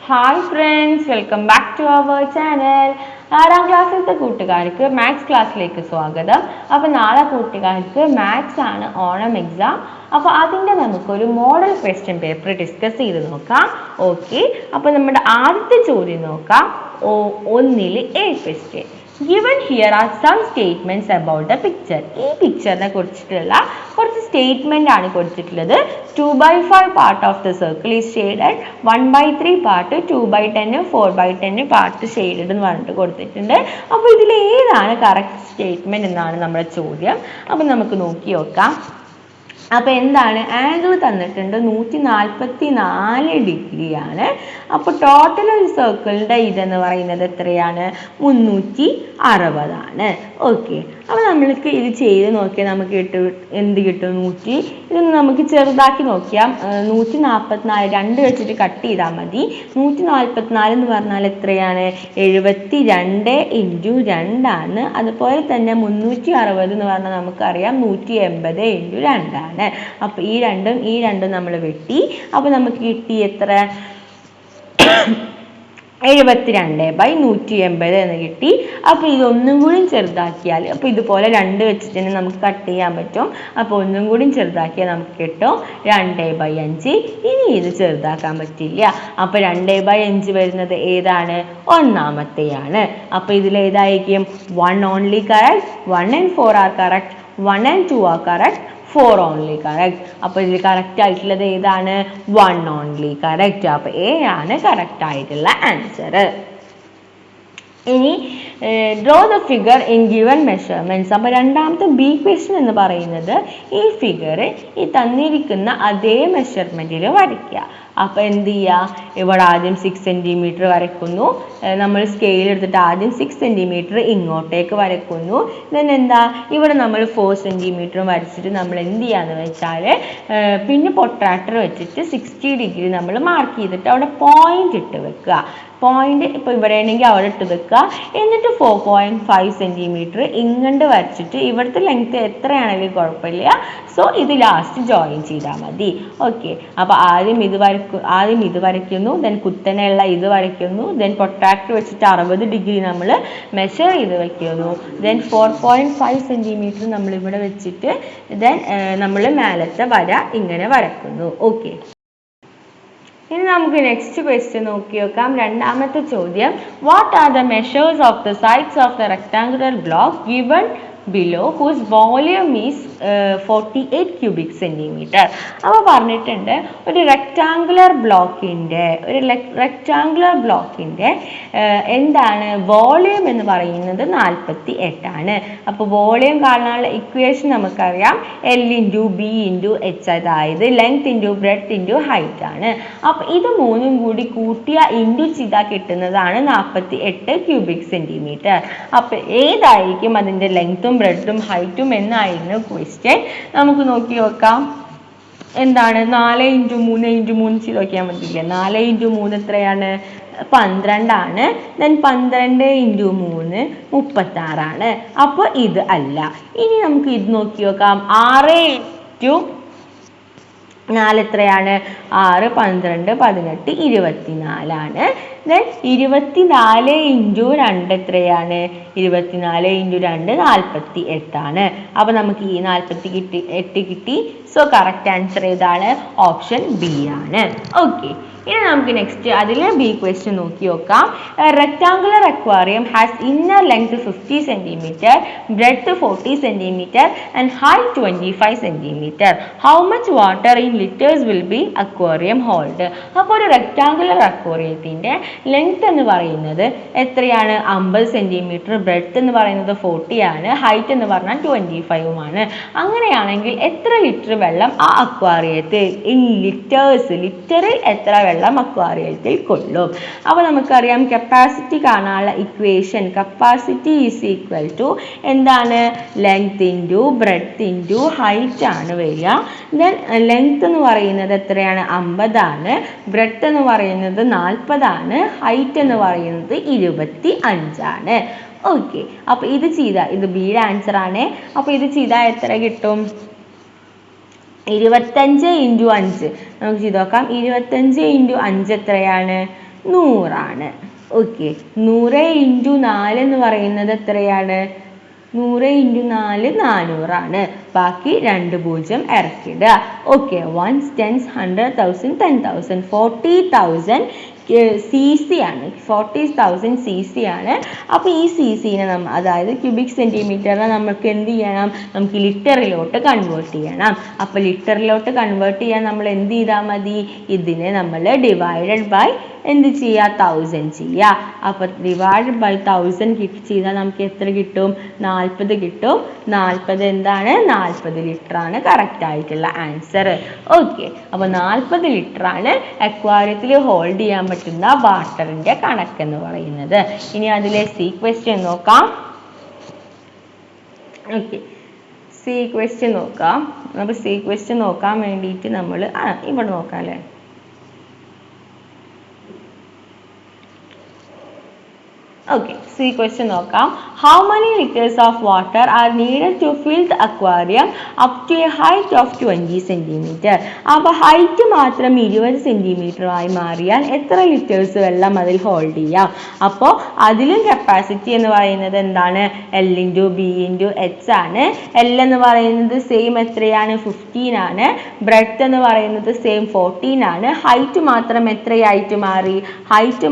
Hi friends, welcome back to our channel. 6ാം ക്ലാസ്സിലത്തെ കൂട്ടുകാർക്ക് മാത്സ് ക്ലാസ്സിലേക്ക് സ്വാഗതം. അപ്പോൾ നാളെ കൂട്ടുകാർക്ക് മാത്സ് ആണ് ഓണം എക്സാം. അപ്പോൾ അതിൻ്റെ നമുക്കൊരു മോഡൽ ക്വസ്റ്റ്യൻ പേപ്പർ ഡിസ്കസ് ചെയ്ത് നോക്കാം. ഓക്കെ, അപ്പോൾ നമ്മുടെ ആദ്യത്തെ ചോദ്യം നോക്കാം. 1-ൽ A question. Given here are some statements about the picture. ഈ പിക്ചറിനെ കുറിച്ചിട്ടുള്ള കുറച്ച് സ്റ്റേറ്റ്മെന്റ് ആണ് കൊടുത്തിട്ടുള്ളത്. 2/5 part of the circle is shaded, 1/3 part, 2/10, 4/10 part shaded എന്ന് പറഞ്ഞിട്ട് കൊടുത്തിട്ടുണ്ട്. അപ്പോൾ ഇതിൽ ഏതാണ് കറക്റ്റ് സ്റ്റേറ്റ്മെന്റ് എന്നാണ് നമ്മുടെ ചോദ്യം. അപ്പോൾ നമുക്ക് നോക്കി നോക്കാം. അപ്പോൾ എന്താണ് ആംഗിൾ തന്നിട്ടുണ്ട് 144 ഡിഗ്രിയാണ്. അപ്പോൾ ടോട്ടൽ ഒരു സർക്കിളിൻ്റെ ഇതെന്ന് പറയുന്നത് എത്രയാണ്? 360 ആണ്. ഓക്കെ, അപ്പോൾ നമ്മൾക്ക് ഇത് ചെയ്ത് നോക്കിയാൽ നമുക്ക് എന്ത് കിട്ടും? ഇതൊന്ന് നമുക്ക് ചെറുതാക്കി നോക്കിയാൽ 144 2 വെച്ചിട്ട് കട്ട് ചെയ്താൽ മതി. 144 എന്ന് പറഞ്ഞാൽ എത്രയാണ്? 72 × 2 ആണ്. അതുപോലെ തന്നെ 360 എന്ന് പറഞ്ഞാൽ നമുക്കറിയാം 180 × 2 ആണ്. അപ്പോൾ ഈ രണ്ടും നമ്മൾ വെട്ടി. അപ്പോൾ നമുക്ക് കിട്ടി എത്ര? 72/180 എന്ന് കിട്ടി. അപ്പോൾ ഇതൊന്നും കൂടി ചെറുതാക്കിയാൽ, അപ്പോൾ ഇതുപോലെ 2 വെച്ചിട്ട് തന്നെ നമുക്ക് കട്ട് ചെയ്യാൻ പറ്റും. അപ്പോൾ ഒന്നും കൂടി ചെറുതാക്കിയാൽ നമുക്ക് കിട്ടും 2/5. ഇനി ഇത് ചെറുതാക്കാൻ പറ്റില്ല. അപ്പോൾ 2/5 വരുന്നത് ഏതാണ്? ഒന്നാമത്തെയാണ്. അപ്പോൾ ഇതിലേതായിരിക്കും? 1 only correct, 1 and 4 are correct, 1 and 2 are correct, 4 only correct. അപ്പോൾ ഇതിൽ കറക്റ്റ് ആയിട്ടുള്ളത് ഏതാണ്? 1 only correct. അപ്പോൾ A ആണ് കറക്റ്റ് ആയിട്ടുള്ള ആൻസർ. ഇനി draw the figure in given measurements. അപ്പോൾ രണ്ടാമത്തെ B ക്വസ്റ്റ്യൻ എന്ന് പറയുന്നത് ഈ ഫിഗർ ഈ തന്നിരിക്കുന്ന അതേ മെഷർമെൻറ്റിൽ വരയ്ക്കുക. അപ്പോൾ എന്ത് ചെയ്യുക? ഇവിടെ ആദ്യം 6 സെൻറ്റിമീറ്റർ വരയ്ക്കുന്നു. നമ്മൾ സ്കെയിൽ എടുത്തിട്ട് ആദ്യം 6 സെൻറ്റിമീറ്റർ ഇങ്ങോട്ടേക്ക് വരയ്ക്കുന്നു. ദെൻ എന്താ, ഇവിടെ നമ്മൾ 4 സെൻറ്റിമീറ്റർ വരച്ചിട്ട് നമ്മൾ എന്ത് ചെയ്യാന്ന് വെച്ചാൽ പിന്നെ പൊട്രാക്ടർ വെച്ചിട്ട് 60 ഡിഗ്രി നമ്മൾ മാർക്ക് ചെയ്തിട്ട് അവിടെ പോയിന്റ് ഇട്ട് വെക്കുക. പോയിന്റ് ഇപ്പോൾ ഇവിടെ ആണെങ്കിൽ അവിടെ ഇട്ട് വെക്കുക. എന്നിട്ട് 4.5 സെൻറ്റിമീറ്റർ ഇങ്ങോട്ട് വരച്ചിട്ട് ഇവിടുത്തെ ലെങ്ത് എത്രയാണെങ്കിലും കുഴപ്പമില്ല. സോ ഇത് ലാസ്റ്റ് ജോയിൻ ചെയ്താൽ മതി. ഓക്കെ, അപ്പോൾ ആദ്യം ഇത് വരയ്ക്കുന്നു, ദെൻ കുത്തനെയുള്ള ഇത് വരയ്ക്കുന്നു, ദെൻ പൊട്രാക്ടർ വെച്ചിട്ട് 60 ഡിഗ്രി നമ്മൾ മെഷർ ചെയ്ത് വയ്ക്കുന്നു. ദെൻ 4.5 സെൻറ്റിമീറ്റർ നമ്മൾ ഇവിടെ വെച്ചിട്ട് ദെൻ നമ്മൾ മേലത്തെ വര ഇങ്ങനെ വരയ്ക്കുന്നു. ഓക്കെ, ഇനി നമുക്ക് നെക്സ്റ്റ് ക്വസ്റ്റ്യൻ നോക്കി നോക്കാം. രണ്ടാമത്തെ ചോദ്യം. What are the measures of the sides of the rectangular block given below whose volume is 48 cubic centimeter. അപ്പോൾ പറഞ്ഞിട്ടുണ്ട് ഒരു റെക്ടാങ്കുലർ ബ്ലോക്കിൻ്റെ എന്താണ് വോളിയം എന്ന് പറയുന്നത് 48 ആണ്. അപ്പോൾ വോളിയം കാണാനുള്ള ഇക്വേഷൻ നമുക്കറിയാം L × B × H, അതായത് ലെങ്ത് × ബ്രെഡ്ത്ത് × ഹൈറ്റ് ആണ്. അപ്പോൾ ഇത് മൂന്നും കൂടി കൂട്ടിയ ഇൻറ്റു ചെയ്താൽ കിട്ടുന്നതാണ് 48 ക്യൂബിക് സെൻറ്റിമീറ്റർ. അപ്പോൾ ഏതായിരിക്കും അതിൻ്റെ ലെങ്ത്തും ബ്രെഡ്ത്തും ഹൈറ്റും എന്നായിരുന്നു ക്വസ്റ്റ്യൻ. നമുക്ക് നോക്കി നോക്കാം. എന്താണ് 4 × 3 × 3 ചെയ്ത് നോക്കിയാൽ മതിയില്ലേ? 4 × 3 എത്രയാണ്? 12 ആണ്. ദെൻ 12 × 3 36 ആണ്. അപ്പോൾ ഇത് അല്ല. ഇനി നമുക്ക് ഇത് നോക്കി നോക്കാം. 6 × 4 എത്രയാണ്? 6, 12, 18, 24 ആണ്. ദെൻ 24 × 2 എത്രയാണ്? 24 × 2 48 ആണ്. അപ്പോൾ നമുക്ക് ഈ 48 കിട്ടി. സോ കറക്റ്റ് ആൻസർ ഏതാണ്? ഓപ്ഷൻ B ആണ്. ഓക്കെ, ഇനി നമുക്ക് നെക്സ്റ്റ് അതിൽ B ക്വസ്റ്റ്യൻ നോക്കി നോക്കാം. Rectangular aquarium has inner length 50 centimetre, breadth 40 centimetre and height 25 centimetre. How much water in litres will be aquarium hold? അപ്പോൾ ഒരു റെക്ടാങ്കുലർ അക്വാറിയത്തിൻ്റെ ലെങ്ത് എന്ന് പറയുന്നത് എത്രയാണ്? 50 സെൻറ്റിമീറ്റർ, ബ്രെഡ്ത്ത് എന്ന് പറയുന്നത് 40 ആണ്, ഹൈറ്റ് എന്ന് പറഞ്ഞാൽ 25 ആണ്. അങ്ങനെയാണെങ്കിൽ എത്ര ലിറ്റർ വെള്ളം ആ അക്വാറിയത്തിൽ ഇൻ ലിറ്ററിൽ എത്ര വെള്ളം അക്വാറിയത്തിൽ കൊള്ളും? അപ്പോൾ നമുക്കറിയാം കപ്പാസിറ്റി കാണാനുള്ള equation capacity is equal to എന്താണ്? ലെങ്ത് × ബ്രെഡ്ത്ത് × ഹൈറ്റ് ആണ് വരിക. ദെൻ ലെങ്ത് എന്ന് പറയുന്നത് എത്രയാണ്? 50 ആണ്. ബ്രെഡ്ത്ത് എന്ന് പറയുന്നത് 40 ആണ്. ഹൈറ്റ് എന്ന് പറയുന്നത് 25 ആണ്. ഓക്കെ, അപ്പോൾ ഇത് ചെയ്താൽ ഇത് ബിയുടെ ആൻസർ ആണ്. അപ്പോൾ ഇത് ചെയ്താൽ എത്ര കിട്ടും? 25 × 5 നമുക്ക് ചെയ്ത് നോക്കാം. 25 × 5 എത്രയാണ്? 100 ഓക്കെ. 100 × 4 എന്ന് പറയുന്നത് എത്രയാണ്? 100 × 4 400 ബാക്കി 2 0 ഇറക്കിടുക. ഓക്കെ. 1s 10s 100,000 10,000 40,000 cc ആണ്. 40,000 cc ആണ്. അപ്പോൾ ഈ cc-നെ അതായത് ക്യൂബിക് സെൻറ്റിമീറ്ററിനെ നമുക്ക് എന്ത് ചെയ്യണം? നമുക്ക് ലിറ്ററിലോട്ട് കൺവേർട്ട് ചെയ്യണം. അപ്പോൾ ലിറ്ററിലോട്ട് കൺവേർട്ട് ചെയ്യാൻ നമ്മൾ എന്ത് ചെയ്താൽ മതി? ഇതിനെ നമ്മൾ ഡിവൈഡഡ് ബൈ എന്ത് ചെയ്യുക? 1000 ചെയ്യുക. അപ്പോൾ ഡിവൈഡഡ് ബൈ 1000 ചെയ്താൽ നമുക്ക് എത്ര കിട്ടും? 40 കിട്ടും. 40 എന്താണ്? 40 ലിറ്ററാണ് കറക്റ്റ് ആയിട്ടുള്ള ആൻസർ. ഓക്കെ. അപ്പോൾ 40 ലിറ്ററാണ് അക്വാറിയത്തിൽ ഹോൾഡ് ചെയ്യാൻ പറ്റുന്ന വാട്ടറിൻ്റെ കണക്കെന്ന് പറയുന്നത്. ഇനി അതിലെ സി ക്വസ്റ്റ്യൻ നോക്കാം. ഓക്കെ. സി ക്വസ്റ്റ്യൻ നോക്കാം. അപ്പോൾ സി ക്വസ്റ്റ്യൻ നോക്കാൻ വേണ്ടിയിട്ട് നമ്മൾ ഇവിടെ നോക്കാം അല്ലേ? Okay, see question നോക്കാം. How many liters of water are needed to fill the aquarium up to a height of 20 cm? അപ്പോൾ ഹൈറ്റ് മാത്രം 20 cm ആയി മാറിയാൽ എത്ര ലിറ്റേഴ്സ് വെള്ളം അതിൽ ഹോൾഡ് ചെയ്യാം? അപ്പോൾ അതിലും കപ്പാസിറ്റി എന്ന് പറയുന്നത് എന്താണ്? L × B × H ആണ്. L എന്ന് പറയുന്നത് സെയിം എത്രയാണ്? 15 ആണ്. ബ്രെഡ്ത്ത് എന്ന് പറയുന്നത് സെയിം 14 ആണ്. ഹൈറ്റ് മാത്രം എത്രയായിട്ട് മാറി? ഹൈറ്റ്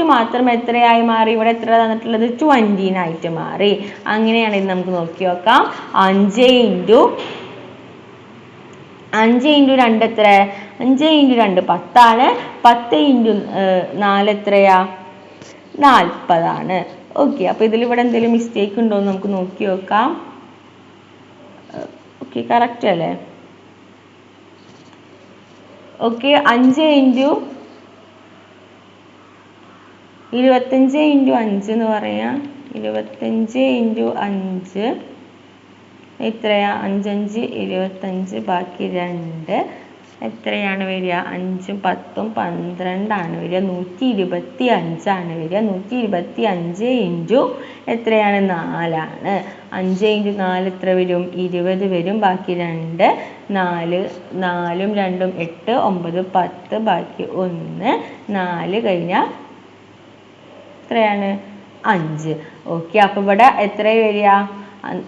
മാത്രം എത്രയായി മാറി? ഇവിടെ എത്ര തന്നിട്ടുള്ളത്? 20 ആയിട്ട് മാറി. അങ്ങനെയാണെങ്കിൽ നമുക്ക് നോക്കി നോക്കാം. 5 × 2 എത്ര? 5 × 2 10 ആണ്. 10 × 4 എത്രയാ? 40 ആണ്. ഓക്കെ. അപ്പോൾ ഇതിലിവിടെ എന്തെങ്കിലും മിസ്റ്റേക്ക് ഉണ്ടോ എന്ന് നമുക്ക് നോക്കി നോക്കാം. ഓക്കെ, കറക്റ്റ് അല്ലേ? ഓക്കെ. 5 × 25 × 5 എന്ന് പറയാം. 25 × 5 എത്രയാ? 5 5 25 ബാക്കി 2 എത്രയാണ് വരിക? 5 10 12 ആണ് വരിക. 125 ആണ് വരിക. 125 × എത്രയാണ്? 4 ആണ്. 5 × 4 എത്ര വരും? 20 വരും. ബാക്കി 2 4 4ഉം 2ഉം 8 9 10 ബാക്കി 1 4 കഴിഞ്ഞാൽ എത്രയാണ്? 5. ഓക്കെ. അപ്പോൾ ഇവിടെ എത്ര വരിക?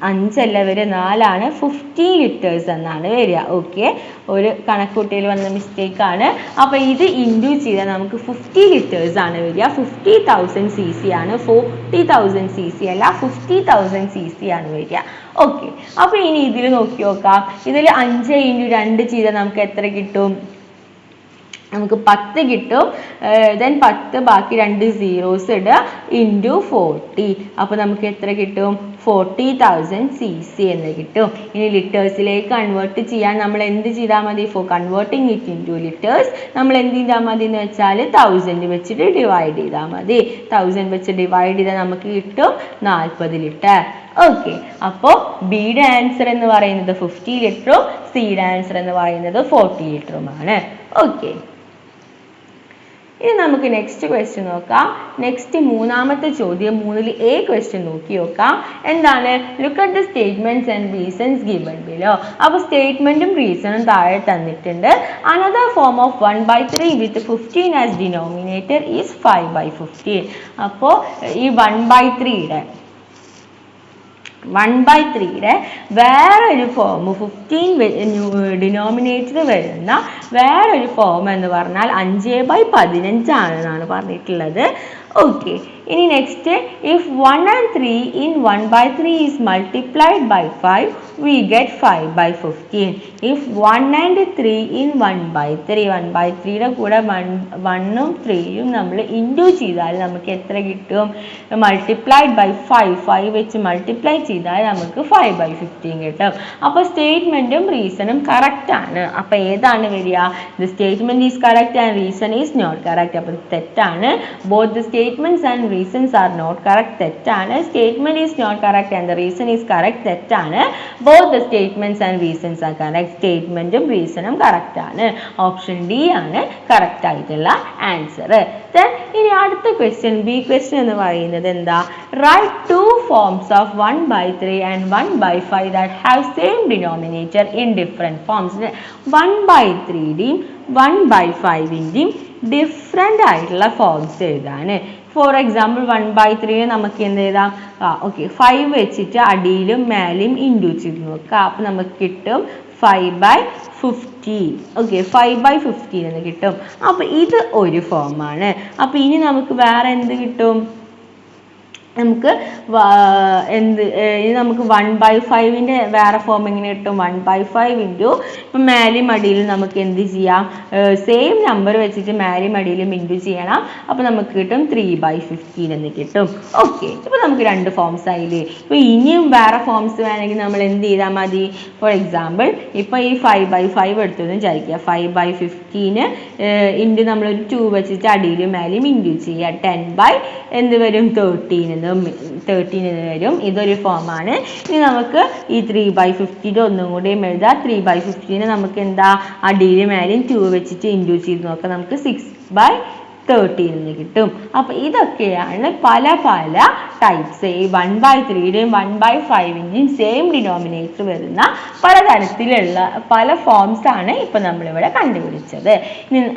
5 അല്ല വരിക, 4 ആണ്. 50 ലിറ്റേഴ്സ് എന്നാണ് വരിക. ഓക്കെ. ഒരു കണക്കൂട്ടിയിൽ വന്ന മിസ്റ്റേക്ക് ആണ്. അപ്പോൾ ഇത് ഇൻഡു ചെയ്താൽ നമുക്ക് 50 ലിറ്റേഴ്സ് ആണ് വരിക. 50,000 cc ആണ്. 40,000 cc അല്ല, 50,000 cc ആണ് വരിക. ഓക്കെ. അപ്പോൾ ഇനി ഇതിൽ നോക്കി നോക്കാം. ഇതിൽ 5 × 2 ചെയ്താൽ നമുക്ക് എത്ര കിട്ടും? നമുക്ക് 10 കിട്ടും. ദെൻ 10 ബാക്കി 2 zeros ഇടുക ഇൻറ്റു 40. അപ്പോൾ നമുക്ക് എത്ര കിട്ടും? 40,000 cc എന്ന് കിട്ടും. ഇനി ലിറ്റേഴ്സിലേക്ക് കൺവേർട്ട് ചെയ്യാൻ നമ്മൾ എന്ത് ചെയ്താൽ മതി? For converting it into litres നമ്മൾ എന്ത് ചെയ്താൽ മതി എന്ന് വെച്ചാൽ 1000 വെച്ചിട്ട് ഡിവൈഡ് ചെയ്താൽ മതി. 1000 വെച്ച് ഡിവൈഡ് ചെയ്താൽ നമുക്ക് കിട്ടും 40 ലിറ്റർ. ഓക്കെ. അപ്പോൾ ബിയുടെ ആൻസർ എന്ന് പറയുന്നത് 50 ലിറ്ററും സിയുടെ ആൻസർ എന്ന് പറയുന്നത് 40 ലിറ്ററുമാണ്. ഓക്കെ. ഇനി നമുക്ക് നെക്സ്റ്റ് ക്വസ്റ്റ്യൻ നോക്കാം. നെക്സ്റ്റ് മൂന്നാമത്തെ ചോദ്യം 3ൽ എ ക്വസ്റ്റ്യൻ നോക്കി നോക്കാം. എന്താണ്? Look at the statements and reasons given below. അപ്പോൾ സ്റ്റേറ്റ്മെന്റും റീസണും താഴെ തന്നിട്ടുണ്ട്. Another form of 1/3 with 15 as denominator is 5/15. അപ്പോൾ ഈ 1/3യുടെ വേറൊരു ഫോം 15 ഡിനോമിനേറ്റർ വരുന്ന വേറൊരു ഫോം എന്ന് പറഞ്ഞാൽ 5/15 ആണെന്നാണ് പറഞ്ഞിട്ടുള്ളത്. ഓക്കെ. ഇനി next, if 1 and 3 in 1/3 is multiplied by 5 we get 5/15. if 1 and 3 in 1/3 1/3യുടെ കൂടെ 1ഉം 3ഉം നമ്മൾ ഇൻറ്റു ചെയ്താൽ നമുക്ക് എത്ര കിട്ടും? മൾട്ടിപ്ലൈഡ് ബൈ 5 വെച്ച് മൾട്ടിപ്ലൈ ചെയ്താൽ നമുക്ക് 5/15 കിട്ടും. അപ്പോൾ സ്റ്റേറ്റ്മെൻറ്റും റീസണും കറക്റ്റ് ആണ്. അപ്പോൾ ഏതാണ് വരിക? The statement is correct and reason is not correct. അപ്പോൾ തെറ്റാണ്. Both the statements and reasons are not correct, തെറ്റാണ്. statement is not correct and the reason is correct, തെറ്റാണ്. both the statements and reasons are correct, statementum reasonum correct ആണ്. Option D ആണ് correct ആയിട്ടുള്ള answer. then ഇനി അടുത്ത question B question എന്ന് പറയുന്നത് എന്താ? write two forms of 1/3 and 1/5 that have same denominator in different forms. 1/3യുടെയും 1/5ന്റെയും ഡിഫറെൻ്റ് ആയിട്ടുള്ള ഫോംസ് എഴുതാണ്. ഫോർ എക്സാമ്പിൾ 1/3 നമുക്ക് എന്ത് എഴുതാം? ഓക്കെ 5 വെച്ചിട്ട് അടിയിലും മേലെയും ഇൻറ്റു ചെയ്ത് നോക്കുക. അപ്പം നമുക്ക് കിട്ടും 5/15. ഓക്കെ 5/15 എന്ന് കിട്ടും. അപ്പം ഇത് ഒരു ഫോമാണ്. അപ്പം ഇനി നമുക്ക് വേറെ എന്ത് കിട്ടും? നമുക്ക് നമുക്ക് 1/5ന്റെ വേറെ ഫോം എങ്ങനെ കിട്ടും? 1/5 ഇൻറ്റു ഇപ്പം മേലെയും അടിയിലും നമുക്ക് എന്ത് ചെയ്യാം? സെയിം നമ്പർ വെച്ചിട്ട് മേലെയും അടിയിലും ഇൻറ്റു ചെയ്യണം. അപ്പോൾ നമുക്ക് കിട്ടും 3/15 എന്ന് കിട്ടും. ഓക്കെ ഇപ്പോൾ നമുക്ക് രണ്ട് ഫോംസ് ആയില്ലേ. ഇപ്പോൾ ഇനിയും വേറെ ഫോംസ് വേണമെങ്കിൽ നമ്മൾ എന്ത് ചെയ്താൽ മതി? ഫോർ എക്സാമ്പിൾ ഇപ്പോൾ ഈ 5/5 എടുത്തെന്ന് വിചാരിക്കുക. 5/15 ഇൻറ്റു നമ്മളൊരു 2 വെച്ചിട്ട് അടിയിലും മേലെയും ഇൻറ്റു ചെയ്യുക. 10/ എന്ത് വരും? 13 എന്ന് വരും. ഇതൊരു ഫോമാണ്. ഇനി നമുക്ക് ഈ 3/15 ഒന്നും കൂടിയും എഴുതാം. 3/15 നമുക്ക് എന്താ? അടിയിലും മേലെയും 2 വെച്ചിട്ട് ഇൻറ്റു ചെയ്ത് നോക്കാം. നമുക്ക് 6/13 എന്ന് കിട്ടും. അപ്പോൾ ഇതൊക്കെയാണ് പല പല ടൈപ്സ്. ഈ 1/3യുടെയും 1/5ന്റെയും സെയിം ഡിനോമിനേറ്റർ വരുന്ന പലതരത്തിലുള്ള പല ഫോംസ് ആണ് ഇപ്പം നമ്മളിവിടെ കണ്ടുപിടിച്ചത്.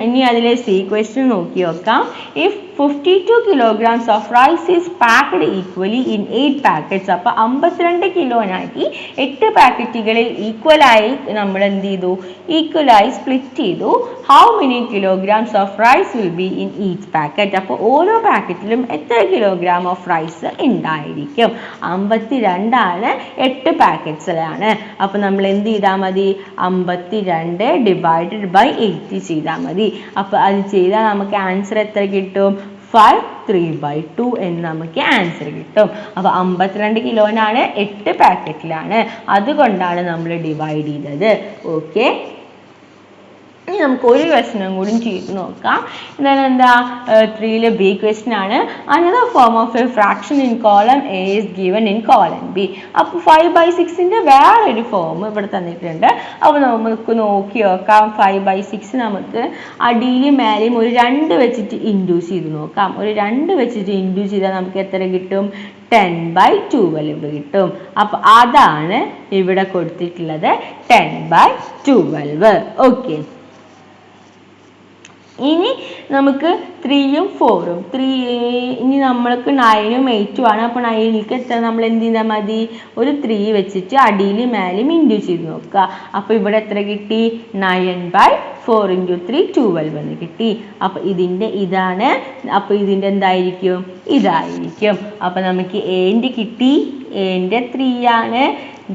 ഇനി അതിലെ സി ക്വസ്റ്റ്യൻ നോക്കി നോക്കാം. If 52 kilograms of rice is packed equally in 8 packets. അപ്പോൾ 52 കിലോനാക്കി 8 പാക്കറ്റുകളിൽ ഈക്വലായി നമ്മൾ എന്ത് ചെയ്തു? ഈക്വലായി സ്പ്ലിറ്റ് ചെയ്തു. How many kilograms of rice will be in each packet? അപ്പോൾ ഓരോ പാക്കറ്റിലും എത്ര കിലോഗ്രാം ഓഫ് റൈസ് ഉണ്ടായിരിക്കും? 52 ആണ്, 8 പാക്കറ്റ്സിലാണ്. അപ്പോൾ നമ്മൾ എന്ത് ചെയ്താൽ മതി? 52 ഡിവൈഡഡ് ബൈ 8 ചെയ്താൽ മതി. അപ്പോൾ അത് ചെയ്താൽ നമുക്ക് ആൻസർ എത്ര കിട്ടും? 3/2 എന്ന് നമുക്ക് ആൻസർ കിട്ടും. അപ്പോൾ 52 കിലോനാണ്, 8 പാക്കറ്റിലാണ്. അതുകൊണ്ടാണ് നമ്മൾ ഡിവൈഡ് ചെയ്തത്. ഓക്കെ ഇനി നമുക്ക് ഒരു ക്വസ്റ്റ്യനും കൂടി ചെയ്ത് നോക്കാം. ഇതാണ് എന്താ? 3ലെ ബി ക്വസ്റ്റ്യൻ ആണ്. Another form of A fraction in column A is given in column B. അപ്പോൾ 5/6ന്റെ വേറൊരു ഫോം ഇവിടെ തന്നിട്ടുണ്ട്. അപ്പോൾ നമുക്ക് നോക്കി നോക്കാം. 5/6 നമുക്ക് അടിയിലും മേലെയും ഒരു 2 വെച്ചിട്ട് ഇൻഡ്യൂസ് ചെയ്ത് നോക്കാം. ഒരു 2 വെച്ചിട്ട് ഇൻഡ്യൂസ് ചെയ്താൽ നമുക്ക് എത്ര കിട്ടും? 10/12 കിട്ടും. അപ്പോൾ അതാണ് ഇവിടെ കൊടുത്തിട്ടുള്ളത് 10/12. ഓക്കെ ഇനി നമുക്ക് 3യും 4ഉം ഇനി നമ്മൾക്ക് 9ഉം 8ഉം ആണ്. അപ്പോൾ 9ലേക്ക് എത്ര നമ്മൾ എന്ത് ചെയ്താൽ മതി? ഒരു 3 വെച്ചിട്ട് അടിയിലും മേലെയും ഇൻഡ്യൂ ചെയ്ത് നോക്കുക. അപ്പോൾ ഇവിടെ എത്ര കിട്ടി? 9/4 × 3 12 എന്ന് കിട്ടി. അപ്പോൾ ഇതിൻ്റെ ഇതാണ്. അപ്പോൾ ഇതിൻ്റെ എന്തായിരിക്കും? ഇതായിരിക്കും. അപ്പോൾ നമുക്ക് എന്റെ കിട്ടി. എന്റെ 3 ആണ്.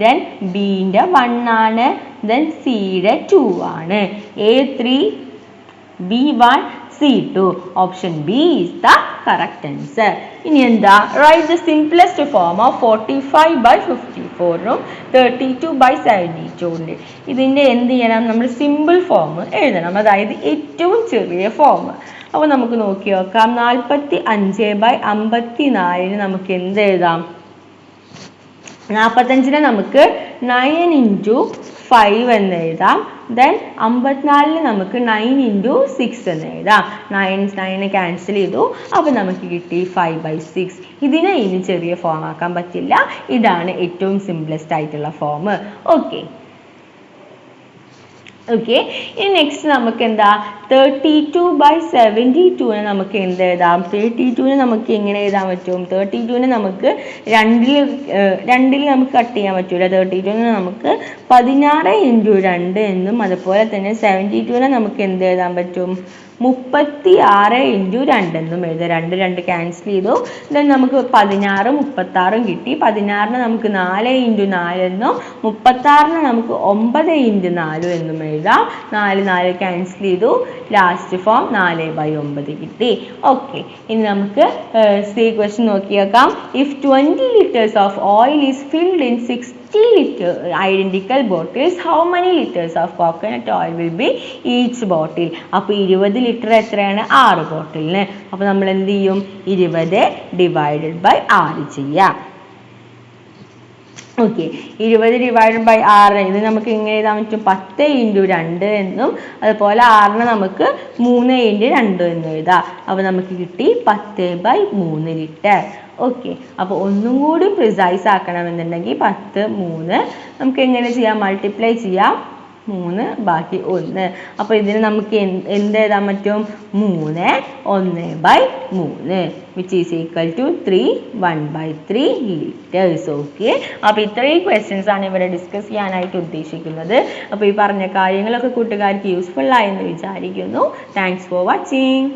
ദെൻ ബിന്റെ 1 ആണ്. ദെൻ സിയുടെ 2 ആണ്. A3 B1 C2. Option B is the correct answer. ഇനി എന്താ? Write the simplest form of 45/54 32/72. ഇതിൻ്റെ എന്ത് ചെയ്യണം? നമ്മൾ സിമ്പിൾ ഫോം എഴുതണം. അതായത് ഏറ്റവും ചെറിയ ഫോം. അപ്പോൾ നമുക്ക് നോക്കി നോക്കാം. 45/54 നമുക്ക് എന്ത് എഴുതാം? 45നെ നമുക്ക് 9 × 5 എന്ന് എഴുതാം. ദെൻ 54 നമുക്ക് 9 × 6 എന്ന് എഴുതാം. 9 ക്യാൻസൽ ചെയ്തു. അപ്പോൾ നമുക്ക് കിട്ടി 5/6. ഇതിനെ ഇനി ചെറിയ ഫോം ആക്കാൻ പറ്റില്ല. ഇതാണ് ഏറ്റവും സിംപ്ലസ്റ്റ് ആയിട്ടുള്ള ഫോം. ഓക്കെ ഇനി നെക്സ്റ്റ് നമുക്ക് എന്താ? 32/72 നമുക്ക് എന്ത് എഴുതാം? 32നെ നമുക്ക് എങ്ങനെ എഴുതാൻ പറ്റും? 32നെ നമുക്ക് രണ്ടിൽ നമുക്ക് കട്ട് ചെയ്യാൻ പറ്റൂല. 32നെ നമുക്ക് 16 × 2 എന്നും അതുപോലെ തന്നെ 72നെ നമുക്ക് എന്ത് എഴുതാൻ പറ്റും? 36 × 2 എന്നും എഴുതാം. 2 ക്യാൻസൽ ചെയ്തു. ദെൻ നമുക്ക് 16 36 കിട്ടി. 16നെ നമുക്ക് 4 × 4 എന്നും 36നെ നമുക്ക് 9 × 4 എന്നും എഴുതാം. 4 ക്യാൻസൽ ചെയ്തു. ലാസ്റ്റ് ഫോം 4/9 കിട്ടി. ഓക്കെ ഇനി നമുക്ക് സി ക്വസ്റ്റ്യൻ നോക്കി നോക്കാം. If 20 liters of oil is filled in 60 50 liter identical bottles, how many liters of coconut oil will be each bottle? അപ്പോൾ 20 ലിറ്റർ എത്രയാണ് 6 ബോട്ടിലിന്. അപ്പോൾ നമ്മൾ എന്ത് ചെയ്യും 20 ഡിവൈഡഡ് ബൈ 6 ചെയ്യാം. ഓക്കെ 20 ഡിവൈഡഡ് ബൈ 6 ഇത് നമുക്ക് ഇങ്ങനെ എഴുതാൻ പറ്റും 10 ഇൻറ്റു 2 എന്നും അതുപോലെ 6ന് നമുക്ക് 3 ഇൻറ്റു 2 എന്നും എഴുതാം. അപ്പോൾ നമുക്ക് കിട്ടി 10/3 ലിറ്റർ. ഓക്കെ അപ്പോൾ ഒന്നും കൂടി പ്രിസൈസ് ആക്കണമെന്നുണ്ടെങ്കിൽ 10 3 നമുക്ക് എങ്ങനെ ചെയ്യാം മൾട്ടിപ്ലൈ ചെയ്യാം 3 ബാക്കി 1. അപ്പോൾ ഇതിന് നമുക്ക് എന്ത് എഴുതാൻ പറ്റും 3 1/3 which is equal to 3 1/3 liters. Okay അപ്പോൾ ഇത്രയും ക്വസ്റ്റ്യൻസ് ആണ് ഇവിടെ ഡിസ്കസ് ചെയ്യാനായിട്ട് ഉദ്ദേശിക്കുന്നത്. അപ്പോൾ ഈ പറഞ്ഞ കാര്യങ്ങളൊക്കെ കൂട്ടുകാർക്ക് യൂസ്ഫുൾ ആയെന്ന് വിചാരിക്കുന്നു. Thanks for watching.